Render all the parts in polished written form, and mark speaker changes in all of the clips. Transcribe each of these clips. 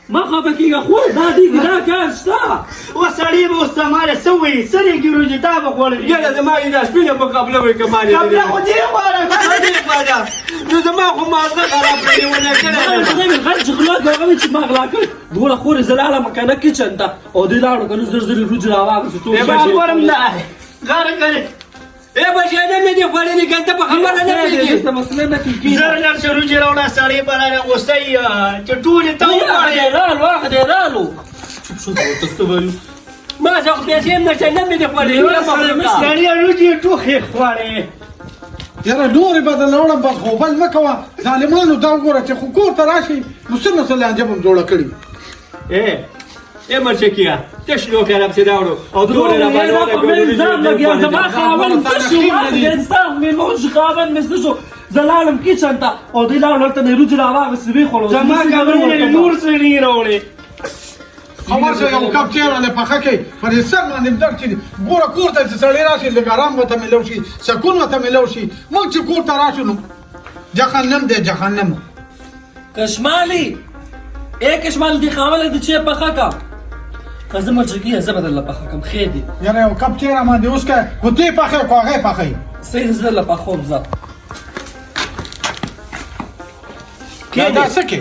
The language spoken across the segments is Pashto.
Speaker 1: ما خافه کېږه خو دا دیږي دا کار شته
Speaker 2: وسړي به اوس زمانه څه وایي سرې ګروجي دا به خوړل
Speaker 3: یاره زما یې دا سپینه مقابله وایي که ما دې
Speaker 2: قبله خو دې غواړم
Speaker 3: نو زما خو مازغه خراب کړې ونه کړی
Speaker 1: غل چې غلا کوي هغه چې ما غلا کړ دوله خورې زه لاړم کنه کچن ته او دوی لاړو کنه زر زر روج راواغسته ټول
Speaker 2: ګورم نه غاره کوي
Speaker 3: بچی نه مې دې خوړلې که ته په خبره نه پوهېږې
Speaker 1: مسله نه کېږي
Speaker 2: زر لړ چې روجي راوړه سړی به رانه غوستی چې ټولې ته وغواړې
Speaker 1: رالو هغه دی رالو چوپ شو ورته څه وایو
Speaker 3: ما زه خو پیسې هم نشته نه مې دې خوړلې
Speaker 2: سړی روجي ټوخې خوړې
Speaker 4: یاره نورې بدلوړم بس غوبل مه کوه ظالمانو دا وګوره چې خو کور ته راشي نو څه لانجه به م جوړه کړي
Speaker 3: ای مرچکیه تش نو کارم سي راوړو او دوړې را باندې
Speaker 1: ځان لګیا زما خاوند څه شو ما انسان مې موږ خاوند مې څه شو زه لاړم کچن ته او دوی لاړل هلته نه روج راواغستې ویې خوړو
Speaker 2: زما خبرې نور سړي راوړې
Speaker 4: خبر شه یو کپ چیرې له پخه کې پر سر باندې درد چې ګوره کور ته چې سړی راشي لږ ارام ورته میلو شي سکون ورته میلو شي موږ چې کور ته راشو نو جهنم دی جهنم
Speaker 1: کشمالی ای کشمال دی خاوند دی چې پخه کا زه مرچکیه زه به درله پخه کم خیر دی
Speaker 4: یاره یو کپ چیرې باندې اوس که خو دې پخې خو هغې پخې
Speaker 1: صحیح زه درله پخوم زه
Speaker 4: دا څه کې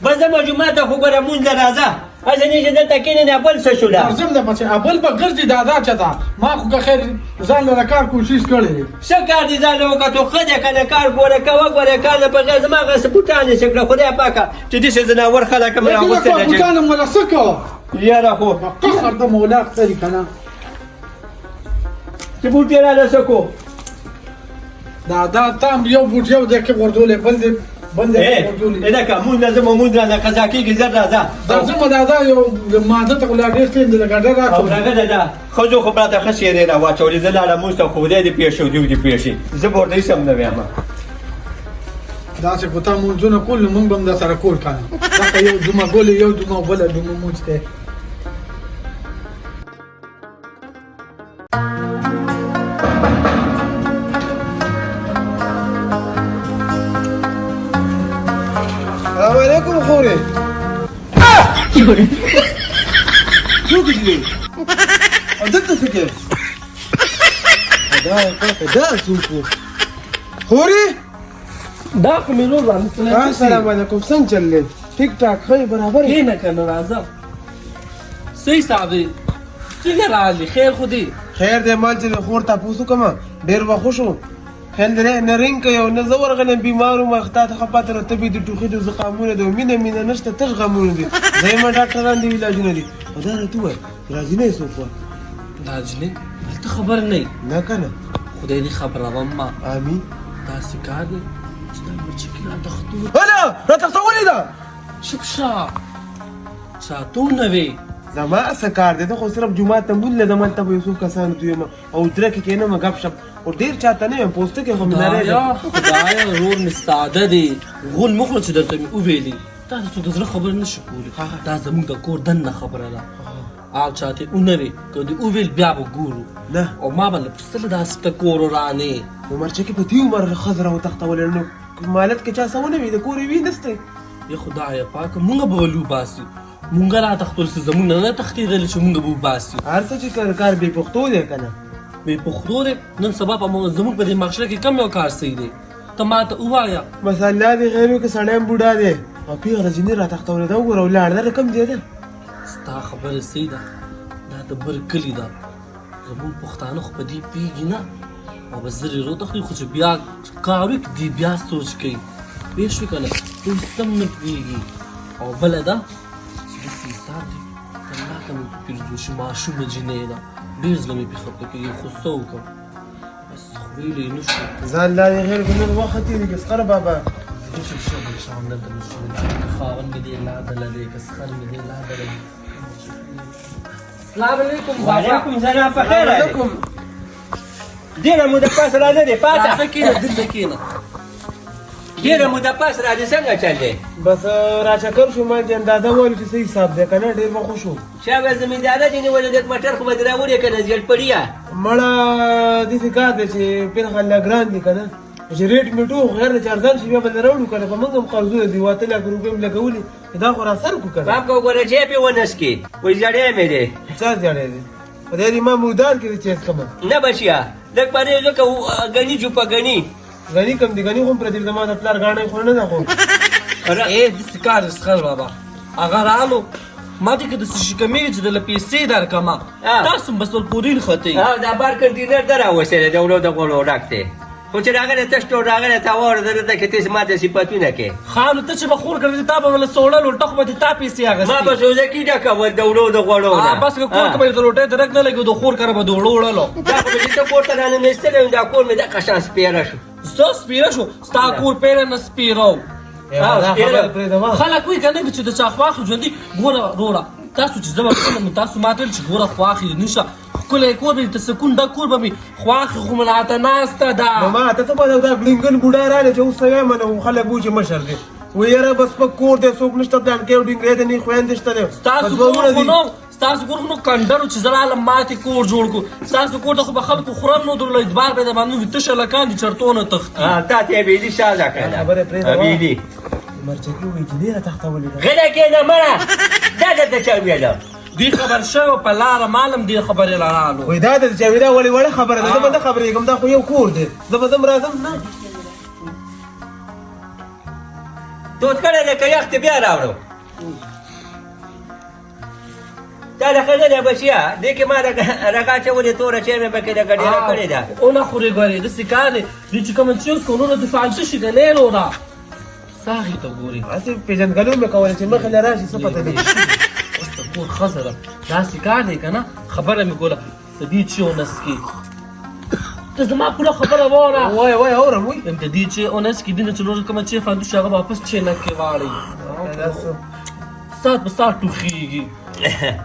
Speaker 3: بس زما جومات ته خو ګوره مونځ ته راځه هسې نه چې دلته کښېنې نه بل څه شوله
Speaker 4: درځم ده بچې بل به ګرځي دا چېته ما خو که خیر ځان لره کار کوشش کړی دی
Speaker 3: څه کار دې ځان له وکتو ښه دی که نه کار ګوره کوه ګوره کار نه بغیر زما هغسې بوټان دې څه کړه خدای پاکه چې داسې ځناور خلک هم راغوستې ده
Speaker 4: بوټان هم وله څه کوه
Speaker 3: یاره خو
Speaker 4: قهر د مولا ښکاري که نه
Speaker 3: چې بوټ یې راله څه کو
Speaker 4: دا تام یو بوټ یو دی کې ورځولی بل دی
Speaker 3: نه که مونځ نه ځم او مونځ رانه قضا کېږي زر راځه
Speaker 4: درځم دا یو ماده ته خو لا ډېر ټیم دی لکه ډېر
Speaker 3: او هغه ده ښځو خو راته ښه شعرې راواچولې زه لاړم مونځ ته خو خدای دې پېښ شو دیو دې پېښ شي زه به ورته هېڅ هم نه ویم
Speaker 4: داسې خو تا مونځونه کول نو مونږ به هم درسره کول که نه دغه یو جمعه ګولې یو جمعه او بله جمعه مونځ دی
Speaker 5: السلام علیکم خورې څوک دي او دلته څه کوې دا څوک و خورې
Speaker 1: دا خو مې نور رانیستلی
Speaker 5: السلام علیکم څنګه چل دی ټیک ټاک ښه یې برابر یې
Speaker 1: کښېنه که نه راځه صحیح صاحب دی څنګه راغلي خیر خو دی
Speaker 5: خیر دی مال چې د خور تپوس وکړم ډېر وخت شو نه رنګ کوي او نه زه ورغلم بیمار وم تا ته ښه پته ده تبې د ټوخي د زکامونه دي مینه نشته تش غمونه دي زما ډاکټران دي علاجونه دي او دا راته ووایه راځي نه یې څوک وه
Speaker 1: دا جنې هلته خبر نه یي
Speaker 5: نه که نه
Speaker 1: خدای دې خبروم ما
Speaker 5: امین
Speaker 1: داسې کار دی چې دا مرچکي راتښتو
Speaker 5: هله راتښتولې ده
Speaker 1: چوپ شه ساعتوم نه وې
Speaker 5: زما څه کار دی ته خو صرف جومات ته مونځ لیدم هلته به یو څو کسانو ته یم او درې کې کښېنم ګپ شپ او ډېر چاته نه یم پوسته کې خو مې نری ده
Speaker 1: خدایه ورور مې ساده دی غول مه خوړه چې درته مې وویلې دا د څو د زړه خبره نه شي کولی دا زموږ د کور دننه خبره ده او چاته ونرې که دې وویل بیا به ګورو
Speaker 5: نه
Speaker 1: او ما به له پسله داسې ته کور ورانې
Speaker 5: نو مرچکې په دې عمر ښځه راوتښتولې نو مالت کې چا څه ونه وي د کور یې وي نستی
Speaker 1: یا خدایه پاکه مونږ به ولو باسي مونږ راتښتول چې زموږ نه نه تښتېدلې چې مونږ به وباسي
Speaker 5: هر څه چې کار بې پښتو دی که نه
Speaker 1: بې پښتو دی نن سبا په زموږ په دې معاشره کې کم یو کار صحیح دی ته ما ته ووایه
Speaker 5: بس الله دې خیر وکړي سړی هم بوډا دی او پېغله ځینې راتښتولې ده وګوره ولاړ ده رقم دی ده
Speaker 1: ستا خبره صحیح ده دا د بر کلي ده زموږ پښتانه خو په دې پوهېږي نه او به زر یې راوتښتوي خو چې بیا کار وکړي دی بیا سوچ کوي پوه شوې که نه دوی سم نه پوهېږي او بله ده چې داسې حساب دی الله ته مې پیرزوشي ماشومه جینۍ ده ډېر زړه مې پرې خفه کېږي خو څه وکړم بس خو ویلی یې نه شو
Speaker 5: ځان لا دې خیر کړي نور وخت تېرېږي اسقر بابا
Speaker 1: خاوند مې دې لادله دی که سخر مې دې لادله دی السلام علیکم بابا
Speaker 3: وعلیکم سلام په خیر راځئ ډېره موده پس راځه دی پاته
Speaker 1: راځه کښېنه دلته کښېنه
Speaker 3: ډېره موده پس راځي څنګه چل دی
Speaker 5: بس راچکر شو ما چې اندازه وویل چې څه حساب دی که نه ډېر به خوښ شو
Speaker 3: چا به زمینداره دې نیولې د موټر خو به دې راوړې که نه زیړ پړیه
Speaker 5: مړه داسې کار دی چې پېر خلک ګران دي که نه چې ریټ مې ټو غیر د چارزان شي بیا به دې راوړو که نه په موږ هم قرضونه دي 8 لک روپۍ مې لګولي دا خو را سر کو کنه
Speaker 3: پام کو ګوره جیب یې ونسکي وایي زړی مې دی
Speaker 5: چا زیړی دی په دې ما مودار کې چیز کما
Speaker 3: نه بچیا لږ پرې ځکه ګني چوپه ګني
Speaker 5: غنی کم دی غنی خو پر دې زمانه پلار غاڼې خو نه ده خو
Speaker 1: داسې کار اسخر بابا هغه رالو ما دې که داسې شي کمېږي چې دله پیسې درکړمه تاسو هم بس ول پورین خطئ
Speaker 3: دا بار کنټینر ته راوسېده د وړو د غوړو ډک دی خو چې راغلی تش ټول راغلی تا واورېده دلته کې تاسې ما ته صفتونه کې
Speaker 1: خانو ته چې به خور کړې تا به وله سوړل ټخ به دې تا پیسې اخېستې
Speaker 3: ما به سوزکي ډکول د وړو د غوړو نه
Speaker 1: بس که کور ته به یې د روټۍ درک نه لګي د خور کره به د وړو وړلو
Speaker 3: دا خو به چې ته کور ته راننېستلی وم دا کور مې دقه شان سپېره شو
Speaker 1: زه سپېره شو ستا کور پیره نه سپېره خلک وایي که نه چې د چا خواښې ژوندي ګوره وروره تاسو چې زه به کوم تاسو ما ته ویل چې ګوره خواښې نشه ښکلی کور به ته سکون دا کور به مې خواښې خو ملاته ناسته ده
Speaker 5: ما ته څه پته دا ګلینګن بوډا راغلی چې اوس څه وایم نه خلک وایي چې مشر دی وایي یاره بس په کور دی څوک نشته پلان کې یو ډینګری دی نه خویندې شته دی
Speaker 1: ستاسو کور خو نو ستاسو کور خو نو کنډر و چې زه رالم ماتې کور جوړ کړو ستاسو کور ته خو به خلکو خورم نو درلو اعتبار به یې باندې وي تشه لکان دي چرتونه تښتي
Speaker 3: تا ته یې بیلي سازه کړله بیلي
Speaker 5: مرچکي وایي چې ډېره تختولې ده
Speaker 3: غلی کېنه مړه دا درته چا ویله
Speaker 1: دی خبر شوی په لاره مالم دې خبرې لرالو
Speaker 5: وایي دا د جاویدا ولې وړه خبره ده زه به نه خبرېږم دا خو یو کور دی زه به ځم راځم نه
Speaker 3: دود کړی دی که یخ دې بیا راوړو دا د ښه نه دی بچیا دې کې ما رګا اچولې توره چای مې پکې لږه ډېره کړې ده
Speaker 1: ونه خورې ګورې داسې کار دی دې چې کوم چیز کو نور د فالتو شي د نه لوره ساغې ته ګورې
Speaker 5: هسې پېژندګلو مې کوله چې مخې له راشي څه پته دی
Speaker 1: اوس د کور ښځه ده داسې کار دی که نه خبره مې کوله د دې چې ونسکې ته زما پوره خبره واوره
Speaker 5: وایه وایه اورم وایي
Speaker 1: د دې چې اونسکې دي نه چې نور کومه چې فالتو شي هغه واپس چینک کې واړئ ساعت په ساعت ټوخېږي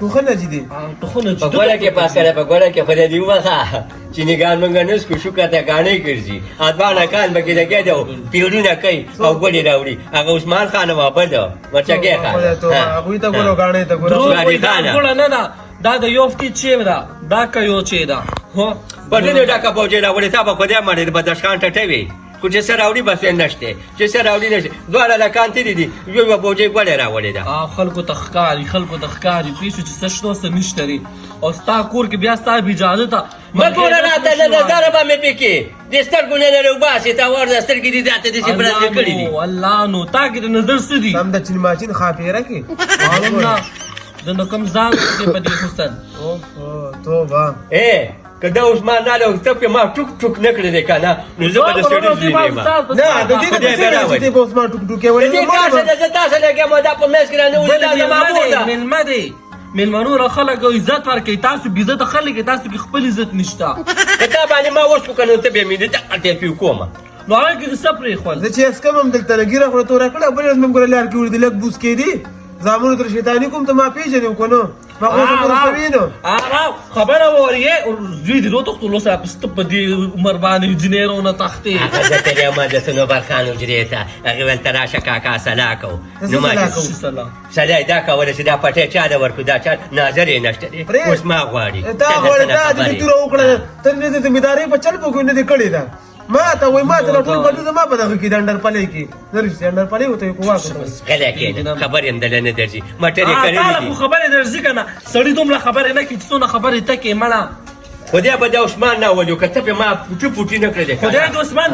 Speaker 5: ټوخه نه جي دي
Speaker 1: ټوخونه
Speaker 3: په ګوله کې پاس کړه په ګوله کې خدای دې وبخه چې نګان مونږ نه سکو شو کته غاڼې ګرځي ادوانه کان بګې لګې دو پیړونه کوي او ګولې راوړي هغه عثمان خان واپس دو ورچګې خان
Speaker 5: هغوی ته ګورو غاڼې ته ګورو
Speaker 1: ګوله نه ده دا د یوفتي چی ده دا که یو چی ده هو
Speaker 3: بډنې ډاکه پوجې راوړې تا به خدای مړې بدخشان ټټوي خو چې سره راوړي بس نشته چې سره راوړي نشته دواړه لکان تېرې دي یو بوجۍ ګولې راوړې ده
Speaker 1: خلکو ته ښکاري خلکو ته ښکاري پوه شو چې څه شته څه نشته دي او ستا کور کې بیا ستا اجازه ته
Speaker 3: مه ګوره راته نه نظره به مې پکې دې سترګو نه لرې وباسې تا ورده سترګې دي داته داسې برندې کړي دي
Speaker 1: الله نو تا کې د نظر څه دي
Speaker 5: سم د چین ماچین خاپیره کې
Speaker 1: معلوم نه د نو کم ځان کې په دې حسن
Speaker 5: اوه توبه
Speaker 3: که دا عثمان نه له ته پې ما ټوک ټوک نه کړی دی که نه نو زه به د سړي زوی نه یم
Speaker 5: نه د دې نه څه چې په عثمان ټوک ټوکې
Speaker 3: د دې کار څه ده زه تاسو لګېم دا په میز کې رانه دا زما مور ده
Speaker 1: مېلمه دی مېلمنو را خلک عزت ورکوي تاسو بې عزته خلک تاسو کې خپل عزت نشته
Speaker 3: که تا باندې ما وسکو که نو ته بیا مې دې دقلته پې کومه
Speaker 1: نو هغه کې د څه پرېښول
Speaker 5: زه چې اسکم هم دلته لګېره خوله توره کړه بل ورځ مې ګوره لار کې وړي لږ بوس کېدي زامنو تر شیطاني کوم ته ما پېژنې که نو ما خو څه پرسوي نو
Speaker 1: خبره وورې زوی دې وتښتلو سره په سته په دې عمر باندې جنیرو نه تښتې
Speaker 3: هغه زه تللی یم د صنوبر خان حجرې ته هغې ویل ته راشه کاکا سلا کوو نو ما سلا یې دا کوله چې دا پټی چا له ورکړو دا چا ناظر یې نشته دی اوس ما غواړي
Speaker 5: تا غواړې تا دې توره وکړه ته نه د ذمېدارۍ په چل پکې نه دې کړې ده ما ته وایي ما ته لا ټول بډو زما په دغه کې د انډرپلۍ کې زه رښتیا انډرپلۍ ورته یې کوه
Speaker 3: غلی کېنه خبر یم دله نه درځي مټر یې کړلي دي
Speaker 1: خو خبرې درځي که نه سړي دومره خبرې نه کړي چې څونه خبرې ته کې مړه
Speaker 3: خدای به د عثمان نه ولو که ته پې ما پوټي پوټي نه کړی
Speaker 1: خدای د عثمان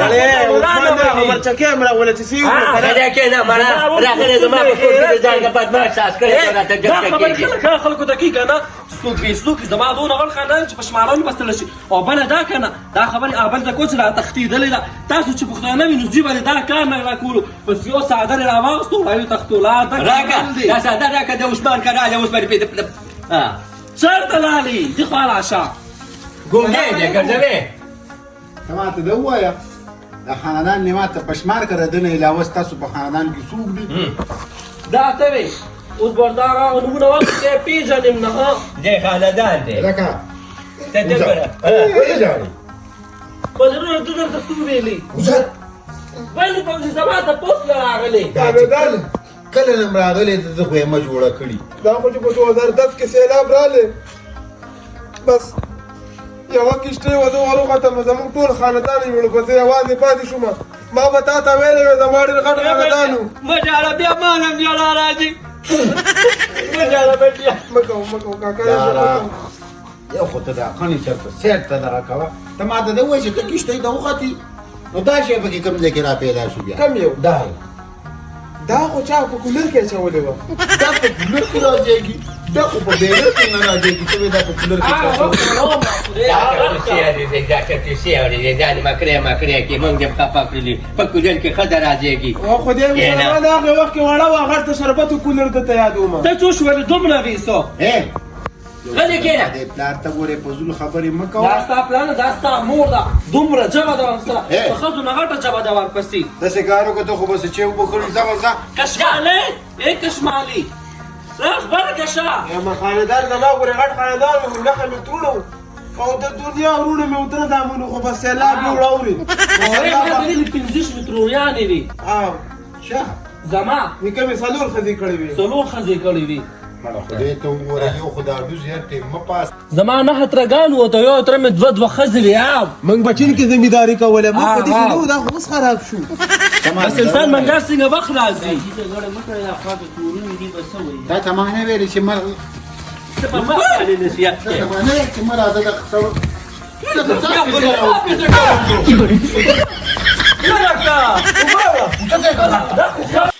Speaker 5: مرچکې هم راوله چې څه یې وکړه
Speaker 3: غلی کېنه مړه راغلی زما په کور کې د ځان نه بدماش ساس کړی راته
Speaker 1: دا خبرې کله خلکو ته کېږي که نه څوک بې څوک زما دونه غټ خاندان چې په شمارو مې بستلی شي او بله دا که نه دا خبرې بل ته کو چې را تښتېدلې ده تاسو چې پښتانه وي نو دوی به دا کار نه راکولو بس یو څادر یې راواغوستو راویې تښتو
Speaker 3: راکه دا څادر راکه د عثمان که راغلی اوس به
Speaker 1: چېرته لاړې دې خوا راشه
Speaker 3: ګونګی دی ګرځوې
Speaker 4: ته ماته ده ووایه د خاندان نه ماته په شمار که ردنه علاوه ستاسو په خاندان کې څوک دي
Speaker 1: دا ته وې اوس بردا هغه نومونه واخلې پېژنم نه
Speaker 3: دی خاندان دی
Speaker 4: لکه
Speaker 3: ته دې ګوره
Speaker 4: ولې ژاړې
Speaker 1: بدرونه ته درته څه ویلي
Speaker 4: وزت
Speaker 1: ولې فوزي زما تپوس نه راغلی
Speaker 4: داودال کله نه م راغلی ته زه خو یې مه جوړه کړي
Speaker 5: دا خو چې په 2010 کې سیلاب رالی بس یوه کشتۍ وه زه وروختم زموږ ټول خاندان یې وړو بس زه یوازې پاتې شوم ما به تا ته ویلې وې زما ډېر غټ خاندان و
Speaker 1: مجاله بیا مانم جړا راځي
Speaker 2: مجاله بټیا
Speaker 5: مه کوه کاکا
Speaker 6: یاره یو خو ته دا خاني چېرته سیټ ته دغه کوه ته ما ته د وایي چې ته کښتۍ ته وختې نو دا شی پکې کوم ځای کې را پیدا شو بیا
Speaker 5: کم یو
Speaker 6: دا
Speaker 5: دا خو چا په کولر کې اچولې وه
Speaker 6: دا په کولر کې راځېږي دا خو په بیرر کې نه راځېږي ته وایې دا په کولر کې چا
Speaker 3: کې مونږ دې خپه کړلي په کولر کې ښځه راځېږي
Speaker 5: او خو دې مسلمان هغه وخت کې واړه وه غټ ته شربت و کولر درته یادومه
Speaker 1: ته څو شولې دومره ویسو غلی کېنه
Speaker 6: دې پلار ته ګورې په زول خبرې مه کوه
Speaker 1: دا ستا پلان دا ستا مور ده دومره جبه ده ورسره په ښځو نه غټه جبه ده ورپسې
Speaker 6: داسې کار وکړه ته خو بس چې وبه کړي ځه ځه
Speaker 1: کشمالي ای کشمالي خبره کشه
Speaker 5: ما خاندان زما ګورې غټ خاندان و نښه مې ترونه او د دنیا ورونه مې وتره زامنو خو بس سیلاب یې وړاوري
Speaker 1: هغې پنځه مترویانې وي
Speaker 6: شه
Speaker 1: زما
Speaker 5: نیکه مې څلور ښځې کړې وې
Speaker 1: څلور ښځې کړې وي
Speaker 6: مړه خدای ته وګوره یو خو دا ډوز یار ټیم مه پاس
Speaker 1: زما نه ترګان وته یو تر مې دوه ښځې وي
Speaker 5: موږ بچین کې ذمہداري کوله موږ په دې کې نو دا خو اوس خراب شو
Speaker 1: بس انسان منګار څنګه وخت راځي
Speaker 6: دا ته ما نه ویلې چې مر
Speaker 1: په ما باندې نصیحت
Speaker 6: دا ته ما نه ویلې چې مر راځه د خسرو
Speaker 1: نه راکا